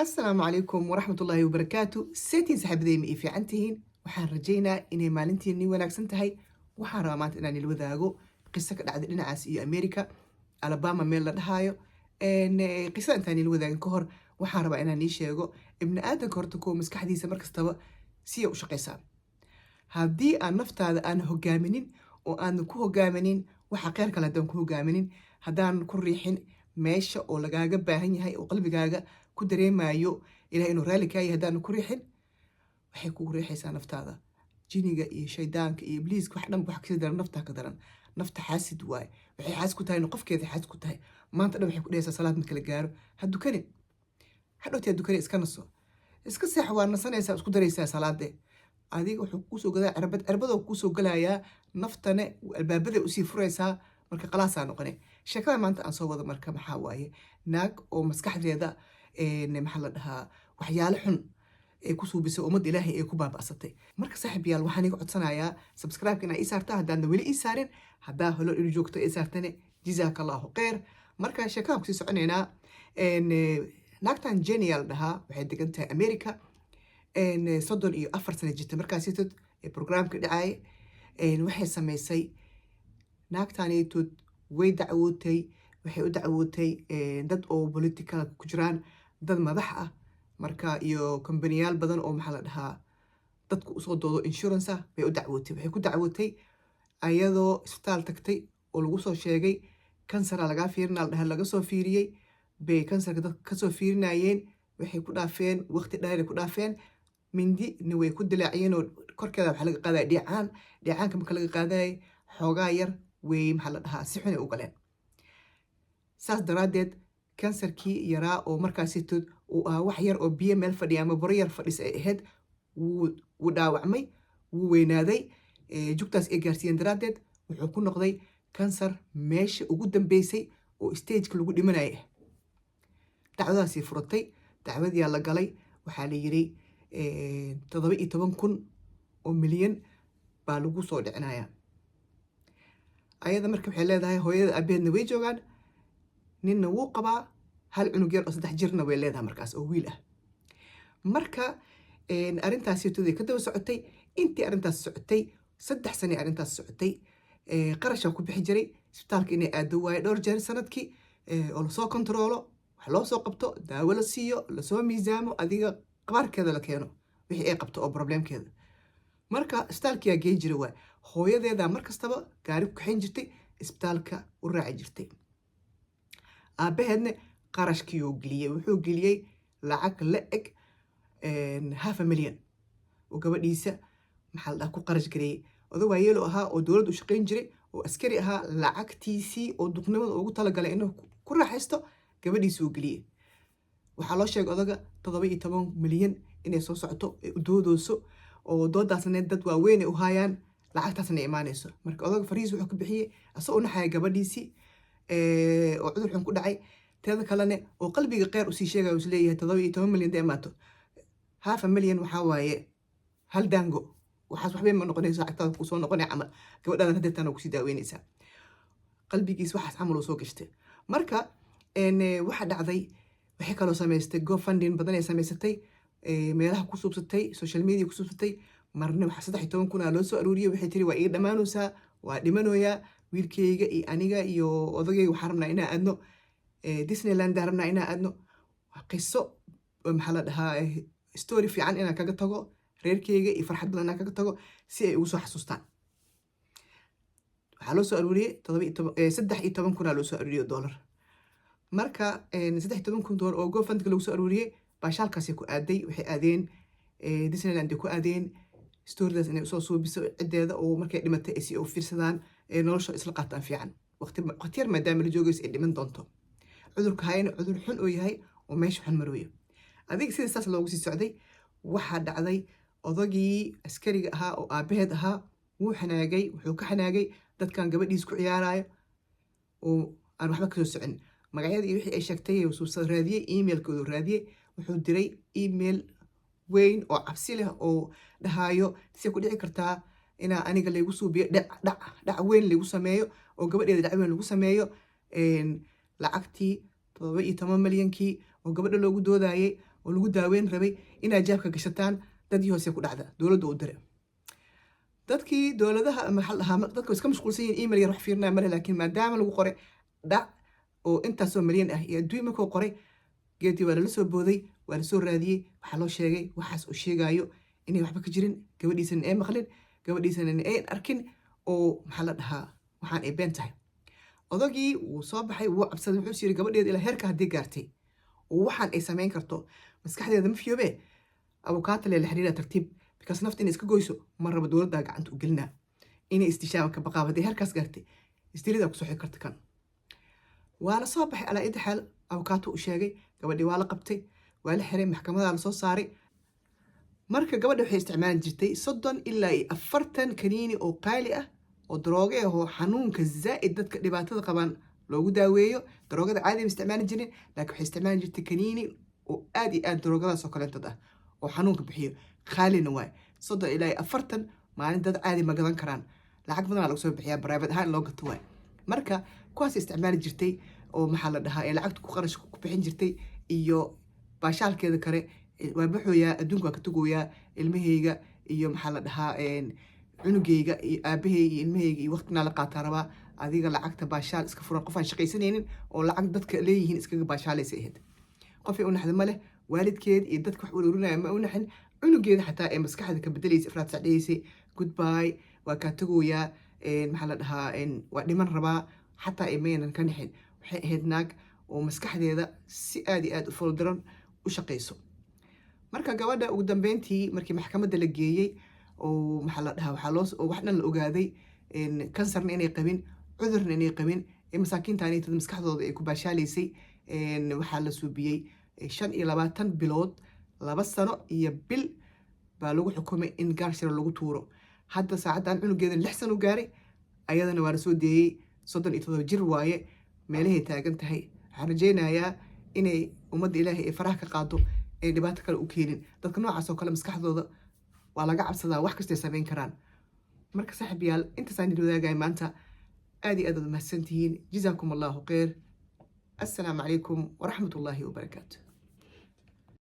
السلام عليكم ورحمة الله وبركاته سيتين saxaabadey ma ii fiican tihiin waxaan rajaynaa inay maalintiinii wanaagsan tahay waxaan rabaa maanta inaan ila wadaago qiso ka dhacday dhinacaas iyo America Alabama meel la dhahayo qisada intaan ila wadaagin ka hor waxaan rabaa inaan ii sheego ibni aadanka horta kuwa maskaxdiisa markastaba si ay u shaqaysaa haddii aan naftaada aan hogaaminin oo aan ku hogaaminin waxa qeer kale haddaan ku hogaaminin haddaan ku riixin meesha oo lagaaga baahan yahay oo qalbigaaga ku dareemayo ilaahay inuu raali ka yahay haddaan ku riixin waxay kugu riixaysaa naftaada jiniga iyo shaydaanka iyo ibliiska wax dhan wax ka daran nafta ka daran nafta xaasid waay waxay xaasid ku tahay qofkeeda xaasid ku tahay maanta dhan waxay ku dhaysaa salaad marka la gaaro ha dukanin hadhowtii dukani iska naso iska seex waa nasanaysaa isku daraysaa salaade adiga wuxuu kuu soo gadaa cirbadoo kuu soo galayaa naftane albaabada usii furaysaa marka qalaasaa noqone sheekada maanta aan soo wado marka maxaa waaye naag oo maskaxdeeda maxaa la dhahaa waxyaalo xun ay ku suubisay ummad ilaahay ay ku baaba'satay marka saaxiibayaal waxaan iga codsanayaa subscribe inaa ii saartaa haddaadna weli ii saarin haddaa holo ii joogto ii saartane jazaakallahu khayr marka sheekadaan kusii soconaynaa naagtan Jenny la dhahaa waxay degan tahay America 34 sano jirta markaasitod programka dhacay waxay samaysay naagtaanaytood way dacwootay waxay u dacwootay dad oo political ku jiraan dad madax ah marka iyo kompaniyaal badan oo maxaa la dhahaa dadku usoo doodo insurance ah bay u dacwootay waxay ku dacwootay ayadoo isbitaal tagtay oo lagu soo sheegay kansara lagaa fiirina la dhaha laga soo fiiriyey bay kansarka dadka kasoo fiirinayeen waxay ku dhaafeen waqti dheer ku dhaafeen mindi ni way ku dilaaciyeen oo korkeeda waxa laga qaaday dhicaanka marka laga qaaday xoogaa yar way maxaa la dhahaa si xun ay u galeen saas daraadeed kansarkii yaraa oo markaasitood uu ahaa wax yar oo biyo meel fadhiya ama baro yar fadhis ay ahayd wuu dhaawacmay wuu weynaaday jugtaas ay gaarsiiyeen daraadeed wuxuu ku noqday kansar meesha ugu dambeysay oo stageka lagu dhimanaya dacwadaasii furatay dacwadiyaa la galay waxaa la yiri 17,000 oo milyan baa lagu soo dhicinaya ayada marka waxay leedahay hooyada abeedna way joogaan ninna wuu qabaa hal cunug yar oo 3 jirna way leedahay markaas oo wiil ah marka arintaasi today ka daba socotay intii arintaas socotay 3 sano arintaas socotay qarashan ku bixi jiray isbitaalka inay aado waay dhowr jeer sanadkii oo la soo kontrolo wax loo soo qabto daawo la siiyo la soo miisaamo adiga qabarkeeda la keeno wixii ay qabto oo problemkeeda marka isbitaalka geey jiray waay hooyadeeda markastaba gaari ku xin jirtay isbitaalka u raaci jirtay aabaheedna qarashkii uu geliyay wuxuu geliyay lacag la eg 500,000 oo gabadhiisa maxaa la ku qarash gareeyay odo waayeelo ahaa oo dawladda u shaqayn jiray oo askari ahaa lacagtiisii oo duqnimada ugu talagalay inuu ku raaxaysto gabadhiisa uu geliyay waxaa loo sheegay odaga 17 milyan inay soo socoto u doodooso oo doodaasna dad waaweyn u hayaan lacagtaasna imaanayso marka odaga fariis wuxuu ka bixiyay asoo u naxay gabadhiisii oo cudur xun ku dhacay teeda kalena oo qalbiga qeyr u sii sheegay uu leeyahay 17 milyan deemaato 500,000 waxa waaye hal dango waxaas waxba ma noqonayso lacagtaada ku soo noqonay camal gabadhadan hadda tan ku sii daaweynaysaa qalbigiis waxaas camal oo soo gashtay marka waxa dhacday waxay kaloo samaystay GoFundMe badan ay samaysatay meelaha ku suubsatay social media ku suubsatay marna waxa 13,000 loo soo aruuriyay waxay tiri waa ii dhamaanaysaa waa dhimanoya wiilkayga iyo aniga iyo odagayga waxaan rabnaa inaan aadno Disneyland rabnaa inaan aadno qiso maxaa la dhahaa story fiican inaan kaga tago reerkayga iyo farxad badan inaan kaga tago si ay ugu soo xasuustaan waxaa loo soo aruuriyay 13,000 loo soo aruuriyay dollar marka 13,000 dollar oo GoFundMe lagu soo aruuriyay baashaalkaasi ku aaday waxay aadeen Disneyland ku aadeen storydaas inay soo suubiso cideeda oo markay dhimatay ay si u fiirsadaan nolosha isla qaataan fiican waqti yar maadaama la joogayso ay dhiman doonto cudurka hayna cudur xun oo yahay oo meesha xun marooyo adiga sida saas loogu sii socday waxaa dhacday odagii askariga ahaa oo aabaheed ahaa wuu xanaagay wuxuu ka xanaagay dadkan gabadhiis ku ciyaarayo oo aan waxba kasoo socon magacyadii wixii ay sheegtay uu raadiyay emailkoodu raadiyay wuxuu diray email weyn oo cabsi leh oo dhahayo si ku dhici kartaa inaa aniga lagu suubiyo dhac weyn lagu sameeyo oo gabadheeda dhac weyn lagu sameeyo lacagtii 17 milyankii oo gabadha loogu doodayay oo lagu daaweyn rabay inaad jaabka gashataan dadii hoose ku dhacda dowladda u diray dadkii dowladaha maxaa la dhahaa dadka iska mashquulsan yihiin email yar wax fiirnaa male laakiin maadaama lagu qoray dhac oo intaasoo milyan ah iyo adduun markuu qoray geedii waa lala soo booday waa la soo raadiyey waxaa loo sheegay waxaas uu sheegayo inay waxba ka jirin gabadhiisana ay maqlin gabadhiisana ay arkin oo maxaa la dhahaa waxaan ay been tahay odagii wuu soo baxay wuu cabsaday wuxuu yiri gabadheeda ilaa heerka haddii gaartay oo waxaan ay samayn karto maskaxdeeda ma fiyoobe abukaata lee la xiriira tartiib because nafta inay iska goyso ma rabo dowladda gacanta u gelinaa inay istishaama ka baqaab haddii heerkaas gaartay istirida ku soo xiri karta kan waa la soo baxay alaa idda xaal abukaato u sheegay gabadhii waa la qabtay waa la xiray maxkamadaa la soo saaray marka gabadha waxay isticmaali jirtay 30 ilaa 40 kaniini oo qaali ah oo darooge ah oo xanuunka zaa'id dadka dhibaatada qabaan loogu daaweeyo daroogada caadi ma isticmaali jirin laakiin waxay isticmaali jirtay kaniini oo aad iyo aad daroogadaas oo kaleentad ah oo xanuunka bixiyo qaalina waay 30 ilaa 40 maalin dad caadi ma gadan karaan lacag badan lagu soo bixiyaa private ahaan loo gato waay marka kuwaas isticmaali jirtay oo maxaa la dhahaa ee lacagta ku qarash ku bixin jirtay iyo baashaalkeeda kale waa baxooyaa adduunka waa ka tagoyaa ilmahayga iyo maxaa la dhahaa cunugayga iyo aabahayga iyo ilmahayga iyo waqtina la qaataa rabaa adiga lacagta baashaal iska furan qof aan shaqaysanaynin oo lacag dadka leeyihiin iskaga baashaalaysa ahayd qofay u naxda ma leh waalidkeed iyo dadka wax ururinaya ma u naxin cunugeeda xataa ee maskaxda ka bedelaysa ifraad sacdaysay goodbye waa kaa tagoyaa maxaa la dhahaa waa dhiman rabaa xataa imaynan ka naxin waxay ahayd naag oo maskaxdeeda si aad iyo aad u foldaran u shaqayso marka gabadha ugu dambeyntii markii maxkamadda la geeyey oo maxaa la dhahaa waxaa loo wax dhan la ogaaday kansarna inay qabin cudurna inay qabin masaakiintaani tad maskaxdooda ay ku baashaalaysay waxaa la suubiyey 25 bilood 2 sano iyo bil baa lagu xukumay in gaarshiro lagu tuuro hadda saacadan cunugeeda 6 sano gaaray ayadana waa la soo deeyey 37 jir waaye meelahay taagan tahay waxaan rajaynayaa inay ummadda ilaahay ay faraha ka qaado ay dhibaato kale u keenin dadka noocaas oo kale maskaxdooda waa laga cabsadaa wax kastay samayn karaan marka saaxiibayaal intaasaan idin wadaagaya maanta aad iyo aad mahadsantihiin jazaakum allahu khayr assalaamu calaykum waraxmatullaahi wabarakaatu